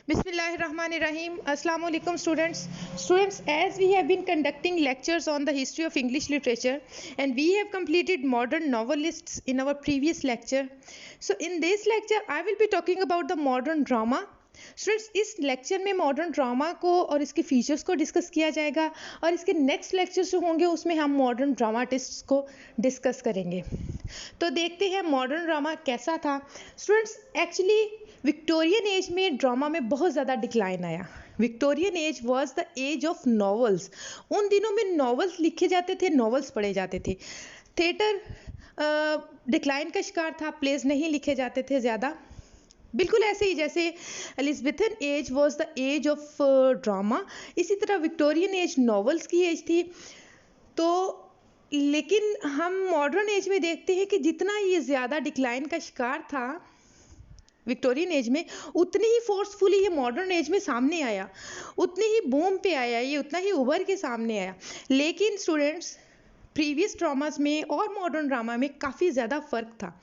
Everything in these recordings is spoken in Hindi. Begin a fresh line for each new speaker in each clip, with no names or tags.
Bismillahirrahmanirrahim. Assalamu alaikum students. Students, as we have been conducting lectures on the history of English literature and we have completed modern novelists in our previous lecture. So in this lecture I will be talking about the modern drama. Students इस लेक्चर में मॉडर्न ड्रामा को और इसके फीचर्स को डिस्कस किया जाएगा और इसके नेक्स्ट लेक्चर्स जो होंगे उसमें हम मॉडर्न ड्रामाटिस्ट्स को डिस्कस करेंगे। तो देखते हैं मॉडर्न ड्रामा कैसा था। स्टूडेंट्स, एक्चुअली विक्टोरियन एज में ड्रामा में बहुत ज़्यादा डिक्लाइन आया। Victorian age was the age of novels. उन दिनों में नॉवेल्स लिखे जाते थे, नॉवेल्स पढ़े जाते थे। थिएटर डिक्लाइन का शिकार था, प्लेज नहीं लिखे जाते थे ज़्यादा। बिल्कुल ऐसे ही जैसे Elizabethan age was the age of drama, इसी तरह विक्टोरियन एज नॉवेल्स की एज थी। तो लेकिन हम मॉडर्न एज में देखते हैं कि जितना ये ज़्यादा डिक्लाइन का शिकार था विक्टोरियन एज में, उतनी ही फोर्सफुली ये मॉडर्न एज में सामने आया, उतनी ही बूम पे आया, ये उतना ही उभर के सामने आया। लेकिन स्टूडेंट्स, प्रीवियस ड्रामास में और मॉडर्न ड्रामा में काफ़ी ज़्यादा फ़र्क था,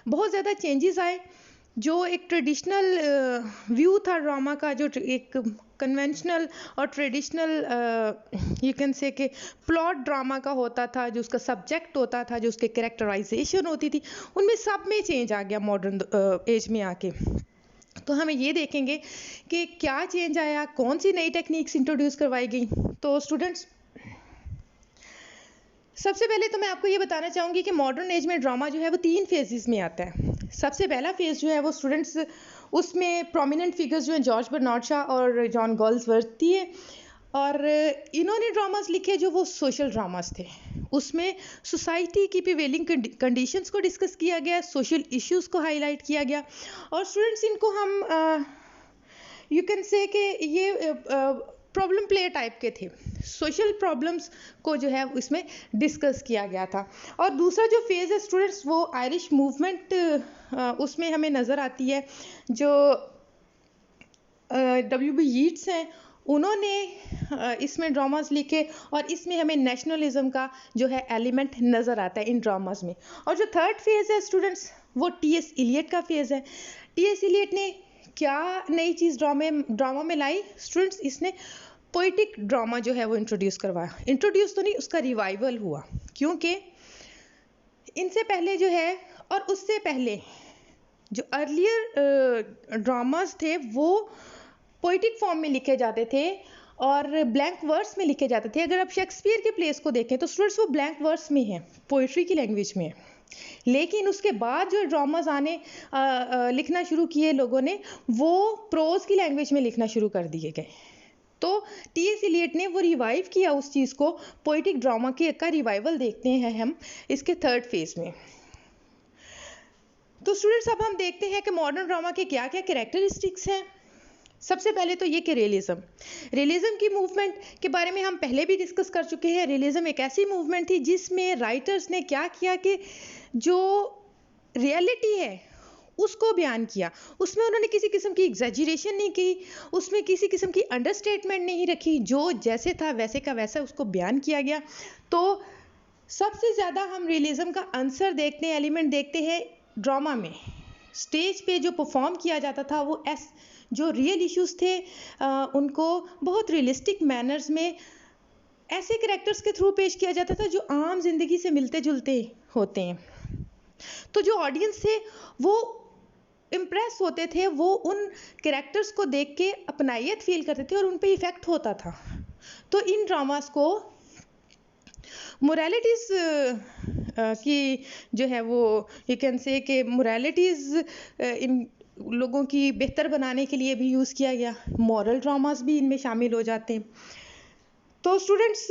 बहुत ज़्यादा चेंजेस आए। जो एक ट्रेडिशनल व्यू था ड्रामा का, जो एक कन्वेंशनल और ट्रेडिशनल यू कैन से कि प्लॉट ड्रामा का होता था, जो उसका सब्जेक्ट होता था, जो उसके कैरेक्टराइजेशन होती थी, उनमें सब में चेंज आ गया मॉडर्न एज में आके। तो हमें ये देखेंगे कि क्या चेंज आया, कौन सी नई टेक्निक्स इंट्रोड्यूस करवाई गई। तो स्टूडेंट्स, सबसे पहले तो मैं आपको ये बताना चाहूँगी कि मॉडर्न एज में ड्रामा जो है वो 3 फेजेस में आता है। सबसे पहला फेज़ जो है वो स्टूडेंट्स, उसमें प्रोमिनेंट फिगर्स जो हैं जॉर्ज बर्नार्ड शॉ और जॉन गॉल्सवर्थ थे, और इन्होंने ड्रामास लिखे जो वो सोशल ड्रामास थे। उसमें सोसाइटी की प्रिवेलिंग कंडीशंस को डिस्कस किया गया, सोशल इश्यूज़ को हाईलाइट किया गया। और स्टूडेंट्स, इनको हम यू कैन से कि ये प्रॉब्लम प्ले टाइप के थे, सोशल प्रॉब्लम्स को जो है इसमें डिस्कस किया गया था। और दूसरा जो फेज़ है स्टूडेंट्स, वो आयरिश मूवमेंट उसमें हमें नज़र आती है। जो W.B. यीट्स हैं, उन्होंने इसमें ड्रामास लिखे और इसमें हमें नेशनलिज्म का जो है एलिमेंट नज़र आता है इन ड्रामास में। और जो थर्ड फेज़ है स्टूडेंट्स, वो T.S. इलियट का फेज़ है। T.S. इलियट ने क्या नई चीज़ ड्रामा में लाई स्टूडेंट्स? इसने पोइटिक ड्रामा जो है वो इंट्रोड्यूस करवाया। इंट्रोड्यूस तो नहीं, उसका रिवाइवल हुआ, क्योंकि इनसे पहले जो है और उससे पहले जो अर्लियर ड्रामास थे वो पोइटिक फॉर्म में लिखे जाते थे और ब्लैंक वर्स में लिखे जाते थे। अगर आप शेक्सपियर के प्लेस को देखें तो स्टूडेंट्स वो ब्लैंक वर्स में है, पोइट्री की लैंग्वेज में है। लेकिन उसके बाद जो ड्रामास लिखना शुरू किए लोगों ने, वो प्रोज की लैंग्वेज में लिखना शुरू कर दिए गए। तो T.S. इलियट ने वो रिवाइव किया उस चीज़ को, पोइटिक ड्रामा का रिवाइवल देखते हैं हम इसके थर्ड फेज में। तो स्टूडेंट्स, अब हम देखते हैं कि मॉडर्न ड्रामा के क्या क्या कैरेक्टरिस्टिक्स हैं। सबसे पहले तो ये कि रियलिज्म की मूवमेंट के बारे में हम पहले भी डिस्कस कर चुके हैं। रियलिज्म एक ऐसी मूवमेंट थी जिसमें राइटर्स ने क्या किया कि जो रियलिटी है उसको बयान किया। उसमें उन्होंने किसी किस्म की एग्जैजरेशन नहीं की, उसमें किसी किस्म की अंडरस्टेटमेंट नहीं रखी, जो जैसे था वैसे का वैसा उसको बयान किया गया। तो सबसे ज़्यादा हम रियलिज्म का आंसर देखते हैं, एलिमेंट देखते हैं ड्रामा में। स्टेज पे जो परफॉर्म किया जाता था वो जो रियल इश्यूज थे उनको बहुत रियलिस्टिक मैनर्स में ऐसे कैरेक्टर्स के थ्रू पेश किया जाता था जो आम जिंदगी से मिलते जुलते होते हैं। तो जो ऑडियंस थे वो इम्प्रेस होते थे, वो उन कैरेक्टर्स को देख के अपनायत फील करते थे और उन पे इफ़ेक्ट होता था। तो इन ड्रामास को मोरालिटीज़ की जो है वो यू कैन से कि मोरालिटीज़ इन लोगों की बेहतर बनाने के लिए भी यूज़ किया गया। मॉरल ड्रामास भी इनमें शामिल हो जाते हैं। तो स्टूडेंट्स,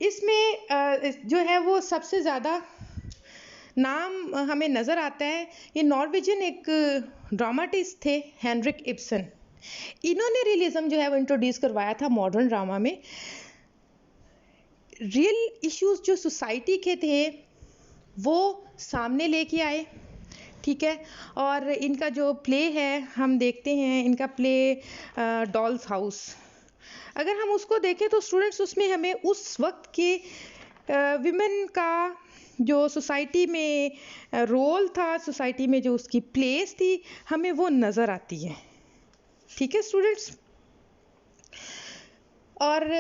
इसमें जो है वो सबसे ज़्यादा नाम हमें नज़र आता है, ये नॉर्वेजियन एक ड्रामाटिस्ट थे, हेनरिक इब्सन। इन्होंने रियलिज्म जो है वो इंट्रोड्यूस करवाया था मॉडर्न ड्रामा में। रियल इश्यूज जो सोसाइटी के थे वो सामने लेके आए, ठीक है। और इनका जो प्ले है हम देखते हैं, इनका प्ले डॉल्स हाउस, अगर हम उसको देखें तो स्टूडेंट्स उसमें हमें उस वक्त के विमेन का जो सोसाइटी में रोल था, सोसाइटी में जो उसकी प्लेस थी, हमें वो नज़र आती है। ठीक है स्टूडेंट्स। और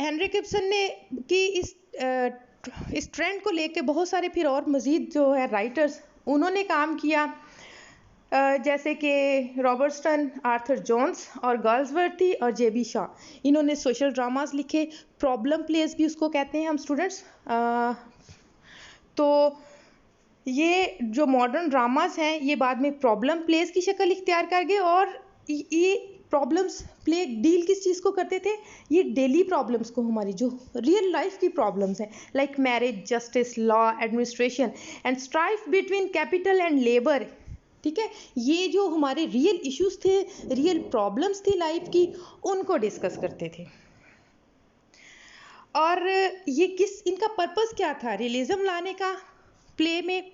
हेनरी गिब्सन ने कि इस ट्रेंड को लेके बहुत सारे फिर और मज़ीद जो है राइटर्स उन्होंने काम किया, जैसे कि रॉबर्टसन, आर्थर जोन्स और गर्ल्सवर्दी और जेबी शाह। इन्होंने सोशल ड्रामास लिखे, प्रॉब्लम प्लेस भी उसको कहते हैं हम स्टूडेंट्स। तो ये जो मॉडर्न ड्रामास हैं ये बाद में प्रॉब्लम प्लेस की शक्ल इख्तियार कर गए, और ये प्रॉब्लम्स प्ले डील किस चीज़ को करते थे? ये डेली प्रॉब्लम्स को, हमारी जो रियल लाइफ की प्रॉब्लम्स हैं, like marriage, justice, law, administration and strife between capital and labour. ठीक है, ये जो हमारे रियल इश्यूज थे, रियल प्रॉब्लम्स थी लाइफ की, उनको डिस्कस करते थे। और ये इनका पर्पस क्या था? रियलिज्म लाने का प्ले में,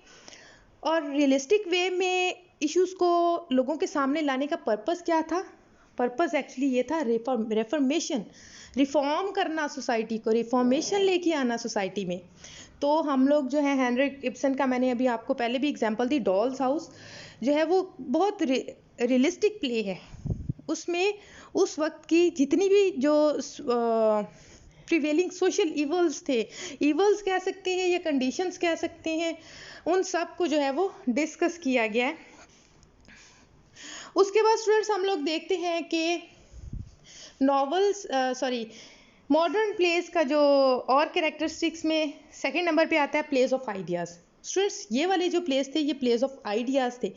और रियलिस्टिक वे में इश्यूज को लोगों के सामने लाने का पर्पस क्या था? पर्पस एक्चुअली ये था रिफॉर्मेशन, रिफॉर्म करना सोसाइटी को, रिफॉर्मेशन लेके आना सोसाइटी में। तो हम लोग जो है हेनरी गिब्सन का, मैंने अभी आपको पहले भी एग्जांपल दी, डॉल्स हाउस जो है वो बहुत रियलिस्टिक प्ले है। उसमें उस वक्त की जितनी भी जो प्रिवेलिंग सोशल इवल्स थे, इवल्स कह सकते हैं या कंडीशंस कह सकते हैं, उन सब को जो है वो डिस्कस किया गया है। उसके बाद स्टूडेंट्स हम लोग देखते हैं कि मॉडर्न प्लेस का जो और कैरेक्टरिस्टिक्स में सेकंड नंबर पे आता है प्लेस ऑफ आइडियाज़। स्टूडेंट्स ये वाले जो प्लेस थे ये प्लेस ऑफ आइडियाज़ थे।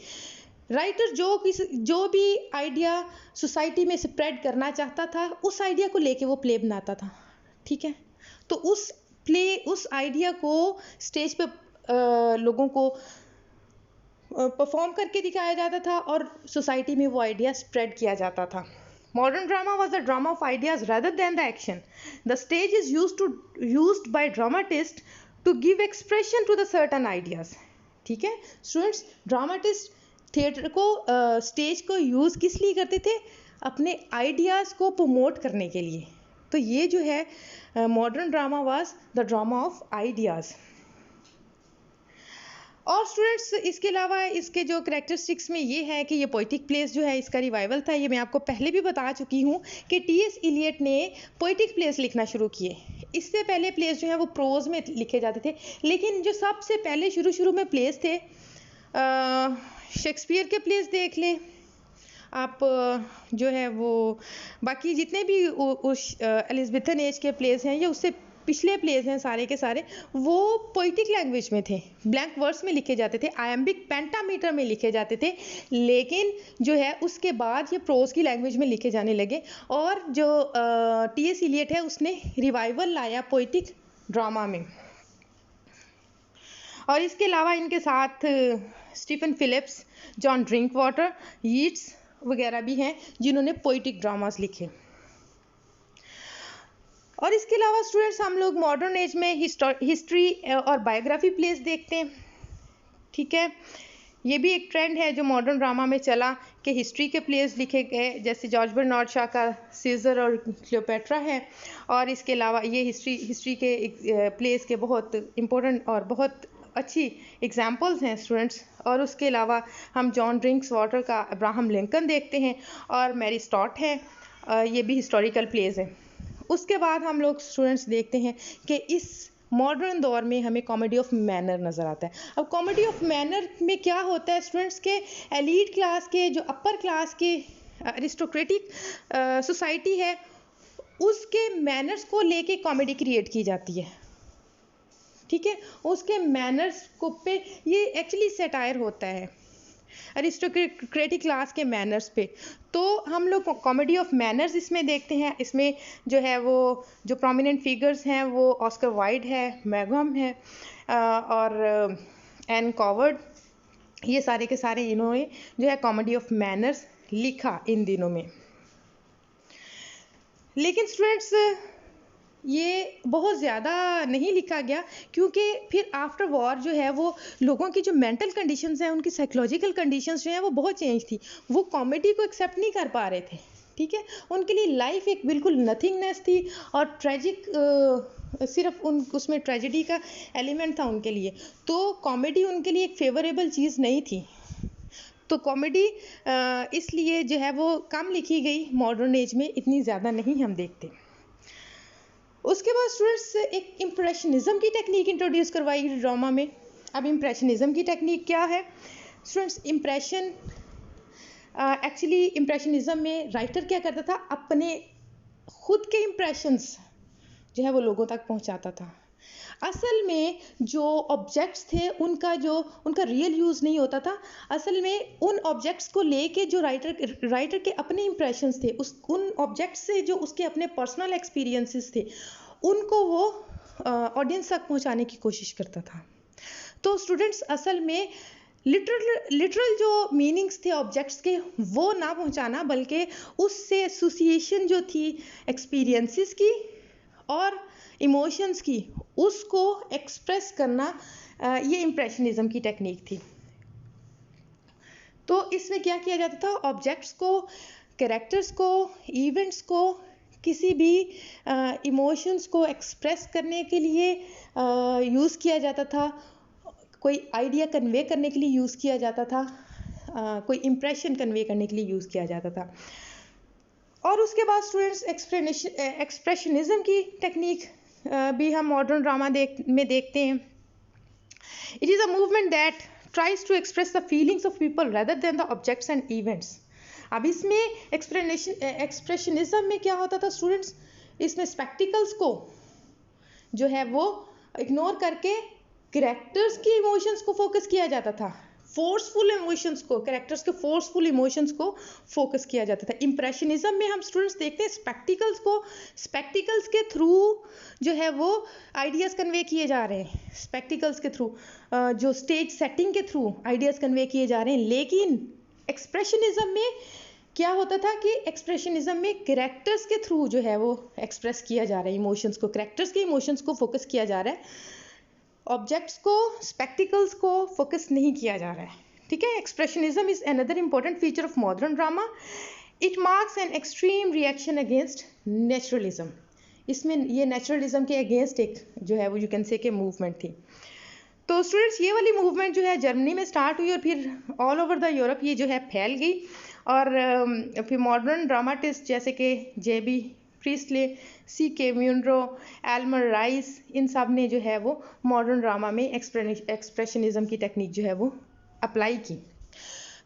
राइटर जो भी आइडिया सोसाइटी में स्प्रेड करना चाहता था, उस आइडिया को लेके वो प्ले बनाता था। ठीक है, तो उस आइडिया को स्टेज पे लोगों को परफॉर्म करके दिखाया जाता था और सोसाइटी में वो आइडिया स्प्रेड किया जाता था। Modern drama was a drama of ideas rather than the action. The stage is used by dramatists to give expression to the certain ideas. ठीक है स्टूडेंट्स, ड्रामाटिस्ट थिएटर को स्टेज को यूज़ किस लिए करते थे? अपने आइडियाज़ को प्रमोट करने के लिए। तो ये जो है modern drama was the drama of ideas. और स्टूडेंट्स इसके अलावा इसके जो कैरेक्टरिस्टिक्स में ये है कि ये पोइटिक प्लेस जो है इसका रिवाइवल था। ये मैं आपको पहले भी बता चुकी हूँ कि टी.एस. इलियट ने पोइटिक प्लेस लिखना शुरू किए। इससे पहले प्लेस जो है वो प्रोज में लिखे जाते थे, लेकिन जो सबसे पहले शुरू में प्लेस थे, शेक्सपियर के प्लेस देख लें आप, जो है वो बाकी जितने भी उस एलिज़ाबेथन एज के प्लेस हैं या उससे पिछले प्लेस हैं सारे के सारे, वो पोइटिक लैंग्वेज में थे, ब्लैंक वर्ड्स में लिखे जाते थे, आयम्बिक पेंटामीटर में लिखे जाते थे। लेकिन जो है उसके बाद ये प्रोज की लैंग्वेज में लिखे जाने लगे, और जो टी.एस. इलियट है उसने रिवाइवल लाया पोइटिक ड्रामा में। और इसके अलावा इनके साथ स्टीफन फिलिप्स, जॉन ड्रिंकवाटर, यीट्स वगैरह भी हैं जिन्होंने पोइटिक ड्रामास लिखे। और इसके अलावा स्टूडेंट्स हम लोग मॉडर्न एज में हिस्ट्री और बायोग्राफी प्लेस देखते हैं। ठीक है, ये भी एक ट्रेंड है जो मॉडर्न ड्रामा में चला कि हिस्ट्री के प्लेस लिखे गए, जैसे जॉर्ज बर्नार्ड शॉ का सीजर और क्लियोपेट्रा है। और इसके अलावा ये हिस्ट्री के प्लेस के बहुत इम्पोर्टेंट और बहुत अच्छी एग्जाम्पल्स हैं स्टूडेंट्स। और उसके अलावा हम जॉन ड्रिंक्सवाटर का अब्राहम लिंकन देखते हैं, और मैरी स्टॉट है, ये भी हिस्टोरिकल प्लेस है। उसके बाद हम लोग स्टूडेंट्स देखते हैं कि इस मॉडर्न दौर में हमें कॉमेडी ऑफ मैनर नज़र आता है। अब कॉमेडी ऑफ मैनर में क्या होता है स्टूडेंट्स के एलीट क्लास के, जो अपर क्लास के अरिस्टोक्रेटिक सोसाइटी है, उसके मैनर्स को लेके कॉमेडी क्रिएट की जाती है। ठीक है, उसके मैनर्स को पे ये एक्चुअली सेटायर होता है अरिस्टोक्रेटिक क्लास के मैनर्स पे। तो हम लोग कॉमेडी ऑफ मैनर्स इसमें देखते हैं। इसमें जो है वो जो प्रोमिनेंट फिगर्स हैं वो ऑस्कर वाइल्ड है, मैगम है, और एन कॉवर्ड, ये सारे के सारे इन्होंने जो है कॉमेडी ऑफ मैनर्स लिखा इन दिनों में। लेकिन स्टूडेंट्स ये बहुत ज़्यादा नहीं लिखा गया, क्योंकि फिर आफ्टर वॉर जो है वो लोगों की जो मेंटल कंडीशंस हैं, उनकी साइकोलॉजिकल कंडीशंस जो हैं वो बहुत चेंज थी। वो कॉमेडी को एक्सेप्ट नहीं कर पा रहे थे। ठीक है, उनके लिए लाइफ एक बिल्कुल नथिंगनेस थी और ट्रेजिक सिर्फ उन उसमें ट्रेजेडी का एलिमेंट था उनके लिए, तो कॉमेडी उनके लिए एक फेवरेबल चीज़ नहीं थी। तो कॉमेडी इसलिए जो है वो कम लिखी गई, मॉडर्न एज में इतनी ज़्यादा नहीं हम देखते। उसके बाद स्टूडेंट्स एक इम्प्रेशनिज्म की टेक्निक इंट्रोड्यूस करवाई ड्रामा में। अब इम्प्रेशनिज्म की टेक्निक क्या है स्टूडेंट्स? एक्चुअली इम्प्रेशनिज्म में राइटर क्या करता था, अपने खुद के इम्प्रेशंस जो है वो लोगों तक पहुंचाता था। असल में जो ऑब्जेक्ट्स थे उनका रियल यूज़ नहीं होता था। असल में उन ऑब्जेक्ट्स को लेके जो राइटर के अपने इम्प्रेशंस थे, उन ऑब्जेक्ट्स से जो उसके अपने पर्सनल एक्सपीरियंसेस थे, उनको वो ऑडियंस तक पहुंचाने की कोशिश करता था। तो स्टूडेंट्स असल में लिटरल जो मीनिंग्स थे ऑब्जेक्ट्स के वो ना पहुंचाना, बल्कि उससे एसोसिएशन जो थी एक्सपीरियंसेस की और इमोशंस की, उसको एक्सप्रेस करना, ये इम्प्रेशनिज्म की टेक्निक थी। तो इसमें क्या किया जाता था, ऑब्जेक्ट्स को, कैरेक्टर्स को, इवेंट्स को, किसी भी इमोशंस को एक्सप्रेस करने के लिए यूज़ किया जाता था, कोई आइडिया कन्वे करने के लिए यूज़ किया जाता था, कोई इम्प्रेशन कन्वे करने के लिए यूज़ किया जाता था। और उसके बाद स्टूडेंट्स एक्सप्रेशनिज्म की टेक्निक भी हम मॉडर्न ड्रामा में देखते हैं। It is a movement that tries to express the feelings of people rather than the objects and events. अब इसमें एक्सप्रेशनिज्म में क्या होता था स्टूडेंट्स, इसमें स्पेक्टिकल्स को जो है वो इग्नोर करके कैरेक्टर्स की इमोशंस को फोकस किया जाता था, फोर्सफुल इमोशंस को, कैरेक्टर्स के फोर्सफुल इमोशंस को फोकस किया जाता था। इम्प्रेशनिज्म में हम स्टूडेंट्स देखते हैं स्पेक्टिकल्स के थ्रू जो है वो आइडियाज़ कन्वे किए जा रहे हैं, स्पेक्टिकल्स के थ्रू, जो स्टेज सेटिंग के थ्रू आइडियाज़ कन्वे किए जा रहे हैं। लेकिन एक्सप्रेशनिज्म में क्या होता था कि एक्सप्रेशनिज्म में कैरेक्टर्स के थ्रू जो है वो एक्सप्रेस किया जा रहा है इमोशंस को, कैरेक्टर्स के इमोशंस को फोकस किया जा रहा है, ऑब्जेक्ट्स को, स्पेक्टिकल्स को फोकस नहीं किया जा रहा है। ठीक है, expressionism is another important feature of modern drama. It marks an extreme reaction against naturalism. इसमें ये नेचुरलिज्म के अगेंस्ट एक जो है वो यू कैन से के मूवमेंट थी। तो स्टूडेंट्स ये वाली मूवमेंट जो है जर्मनी में स्टार्ट हुई और फिर ऑल ओवर द यूरोप ये जो है फैल गई, और फिर मॉडर्न ड्रामाटिस्ट जैसे कि J.B. Priestley, C.K. म्यूनरो, Elmer rice, इन सब ने जो है वो मॉडर्न ड्रामा में एक्सप्रेशनिज्म की टेक्निक जो है वो अप्लाई की।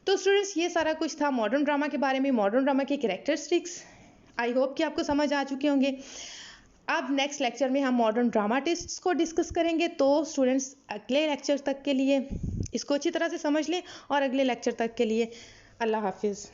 तो स्टूडेंट्स ये सारा कुछ था मॉडर्न ड्रामा के बारे में, मॉडर्न ड्रामा के कैरेक्टरिस्टिक्स। आई होप कि आपको समझ आ चुके होंगे। अब नेक्स्ट लेक्चर में हम मॉडर्न ड्रामाटिस्ट्स को डिस्कस करेंगे। तो स्टूडेंट्स अगले लेक्चर तक के लिए इसको अच्छी तरह से समझ लें, और अगले लेक्चर तक के लिए अल्लाह हाफिज़।